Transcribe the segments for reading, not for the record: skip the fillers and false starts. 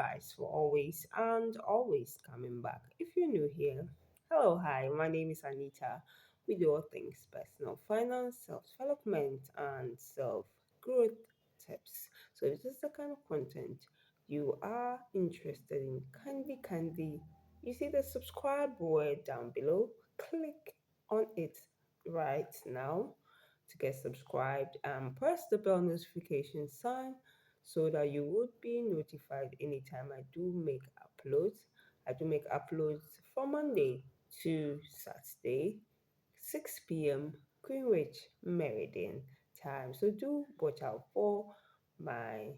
guys for always and always coming back. If you're new here, hello, hi, my name is Anita. We do all things personal finance, self development, and self growth tips. So, if this is the kind of content you are interested in, kindly, you see the subscribe word down below. Click on it right now to get subscribed and press the bell notification sign so that you would be notified anytime I do make uploads. I do make uploads from Monday to Saturday, 6 p.m. Greenwich Meridian time. So do watch out for my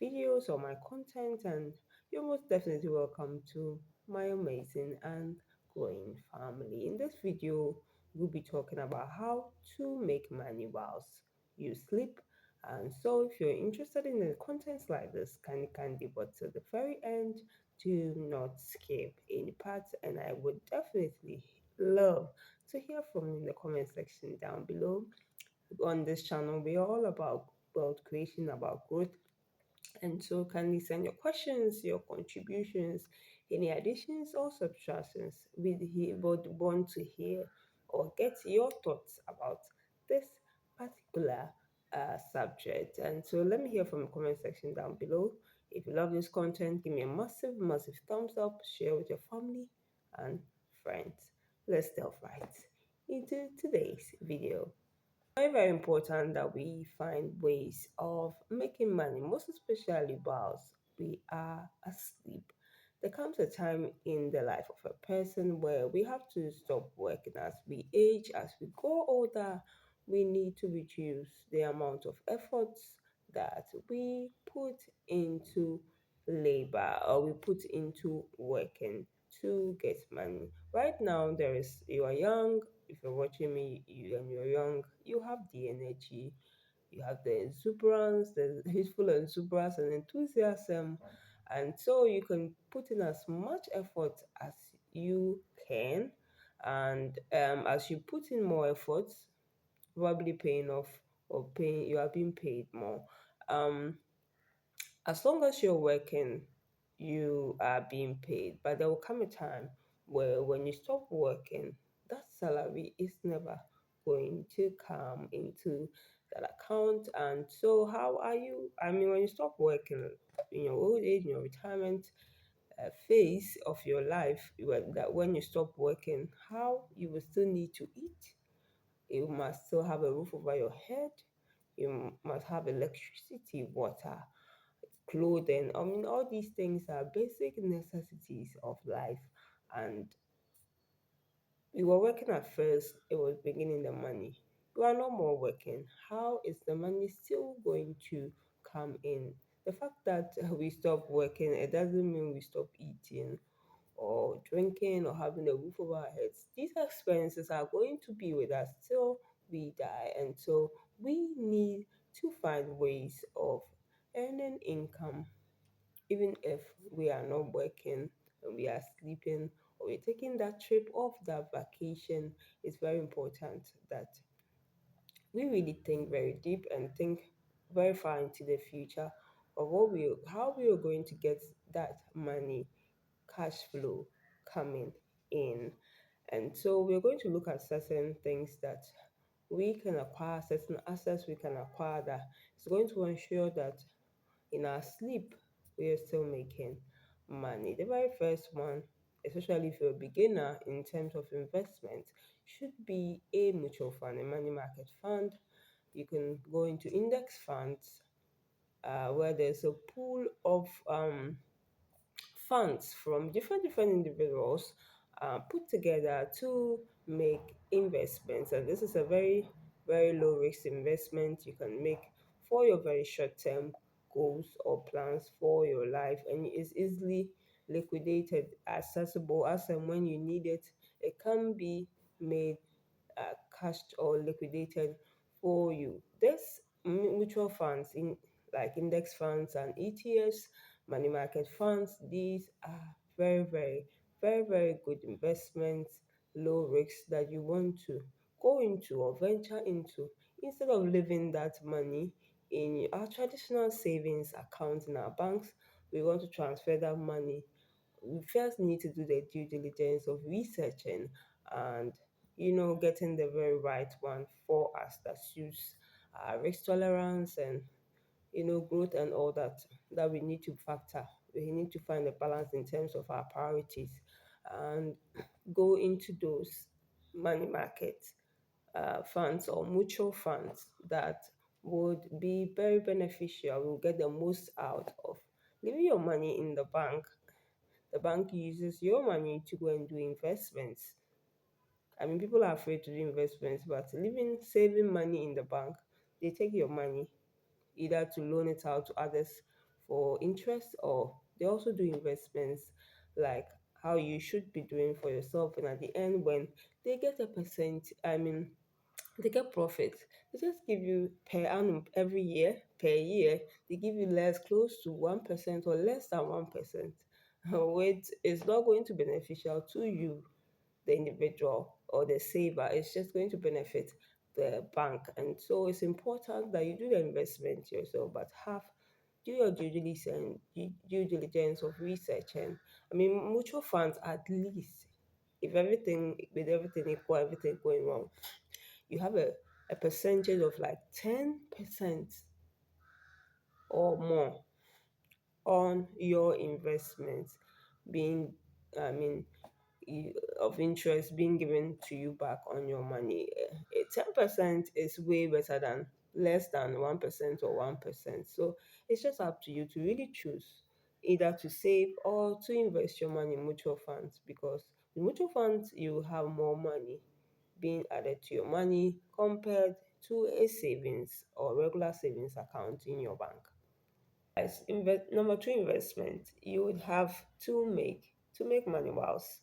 videos or my content, and you're most definitely welcome to my amazing and growing family. In this video, we'll be talking about how to make money whilst you sleep. And so, if you're interested in the contents like this, kindly, but to the very end, do not skip any parts. And I would definitely love to hear from you in the comment section down below. On this channel, we're all about wealth creation, about growth, and so kindly send your questions, your contributions, any additions or subtractions. We would want to hear or get your thoughts about this particular subject. And so let me hear from the comment section down below. If you love this content, give me a massive thumbs up, share with your family and friends. Let's delve right into today's video. Very important that we find ways of making money, most especially whilst we are asleep. There comes a time in the life of a person where we have to stop working as we age, as we grow older. We need to reduce the amount of efforts that we put into labor or we put into working to get money. Right now, you are young. If you're watching me and you're young, you have the energy, you have the exuberance, the youthful exuberance and enthusiasm, and so you can put in as much effort as you can. And as you put in more efforts, probably paying off or paying, you are being paid more. Um, as long as you're working, you are being paid. But there will come a time where when you stop working, that salary is never going to come into that account. And so, how are you? I mean, when you stop working in your old age, in your retirement phase of your life, that when you stop working, how you will still need to eat. You must still have a roof over your head. You must have electricity, water, clothing. I mean, all these things are basic necessities of life. And we were working at first, it was beginning the money. You are no more working. How is the money still going to come in? The fact that we stop working, it doesn't mean we stop eating or drinking or having a roof over our heads. These expenses are going to be with us till we die. And so we need to find ways of earning income even if we are not working, we are sleeping, or we're taking that trip off, that vacation. It's very important that we really think very deep and think very far into the future of how we are going to get that money, cash flow coming in. And so we're going to look at certain things that we can acquire, certain assets we can acquire that is going to ensure that in our sleep, we are still making money. The very first one, especially if you're a beginner in terms of investment, should be a mutual fund, a money market fund. You can go into index funds where there's a pool of funds from different individuals put together to make investments. And this is a very low risk investment you can make for your very short term goals or plans for your life, and it's easily liquidated, accessible as and when you need it. It can be made cashed or liquidated for you. This mutual funds in like index funds and ETFs, money market funds, these are very good investments, low risks that you want to go into or venture into instead of leaving that money in our traditional savings accounts in our banks we want to transfer that money, we first need to do the due diligence of researching and getting the very right one for us that suits our risk tolerance and growth and all that we need to factor. We need to find a balance in terms of our priorities and go into those money market funds or mutual funds that would be very beneficial. We'll get the most out of leaving your money in the bank. The bank uses your money to go and do investments. I mean, people are afraid to do investments, but saving money in the bank, they take your money either to loan it out to others for interest, or they also do investments like how you should be doing for yourself. And at the end, when they get a percent, I mean, they get profit. They just give you per annum every year, per year, they give you less, close to 1% or less than 1%, which is not going to beneficial to you, the individual or the saver. It's just going to benefit the bank. And so it's important that you do the investment yourself, but do your due diligence and due diligence of research. And I mean, mutual funds, at least, if everything with everything equal, everything going wrong, you have a percentage of like 10% or more on your investments being, I mean, of interest being given to you back on your money. 10% is way better than less than 1% or 1%. So it's just up to you to really choose either to save or to invest your money in mutual funds, because with mutual funds you have more money being added to your money compared to a savings or regular savings account in your bank. As number two investment you would have to make money whilst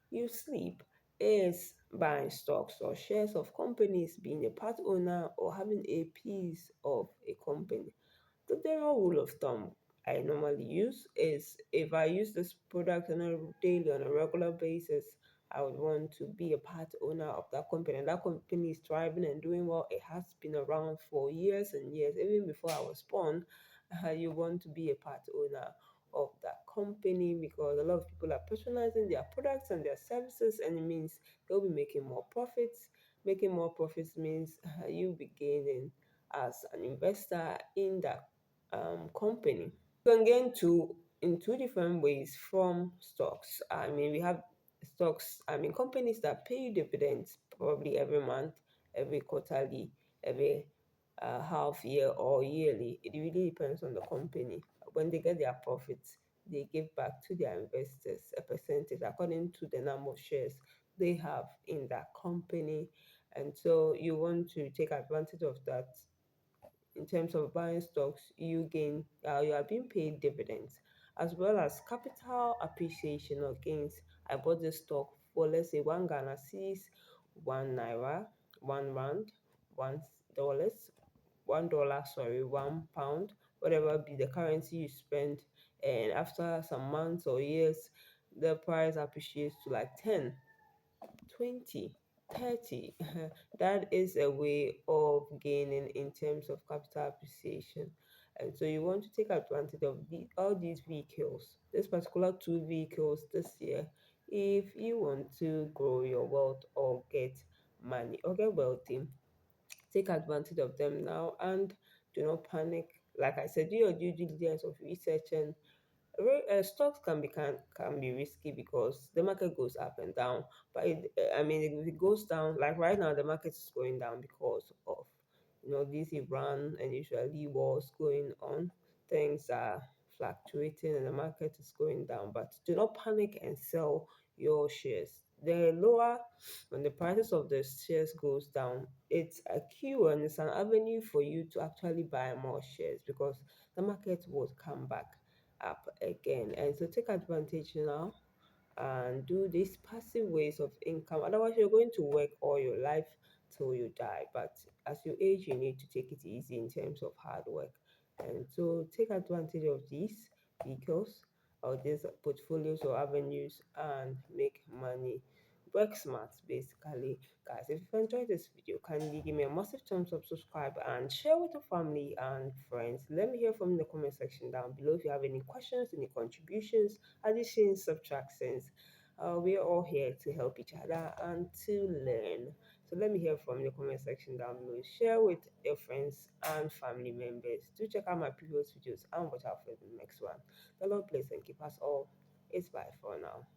you sleep is buying stocks or shares of companies, being a part owner, or having a piece of a company. The general rule of thumb I normally use is, if I use this product on a daily, on a regular basis, I would want to be a part owner of that company. And that company is thriving and doing well. It has been around for years and years, even before I was born. You want to be a part owner of that company because a lot of people are patronizing their products and their services, and it means they'll be making more profits. Making more profits means you'll be gaining as an investor in that company. You can gain in two different ways from stocks. I mean, we have stocks, I mean, companies that pay you dividends probably every month, every quarterly, every half year or yearly. It really depends on the company. When they get their profits, they give back to their investors a percentage according to the number of shares they have in that company. And so you want to take advantage of that. In terms of buying stocks, you are being paid dividends as well as capital appreciation or gains. I bought this stock for, let's say, one Ghana cedis, one naira, one rand, $1, $1, sorry, £1, whatever be the currency you spend, and after some months or years, the price appreciates to like 10, 20, 30. That is a way of gaining in terms of capital appreciation. And so you want to take advantage of all these vehicles, this particular two vehicles this year, if you want to grow your wealth or get money or get wealthy. Take advantage of them now and do not panic. Like I said, do your due diligence of research. And stocks can be risky because the market goes up and down. But I mean, if it goes down, like right now, the market is going down because of these Iran and Israeli wars going on. Things are fluctuating and the market is going down. But do not panic and sell your shares. The lower when the prices of the shares goes down, it's a cue and it's an avenue for you to actually buy more shares because the market will come back up again. And so take advantage now and do these passive ways of income. Otherwise, you're going to work all your life till you die. But as you age, you need to take it easy in terms of hard work. And so take advantage of these vehicles or these portfolios or avenues and make money Work smart, basically. Guys, if you enjoyed this video, kindly give me a massive thumbs up, subscribe, and share with your family and friends. Let me hear from you in the comment section down below if you have any questions, any contributions, additions, subtractions. We are all here to help each other and to learn. So let me hear from you in the comment section down below. Share with your friends and family members. Do check out my previous videos and watch out for the next one. The Lord bless and keep us all. It's bye for now.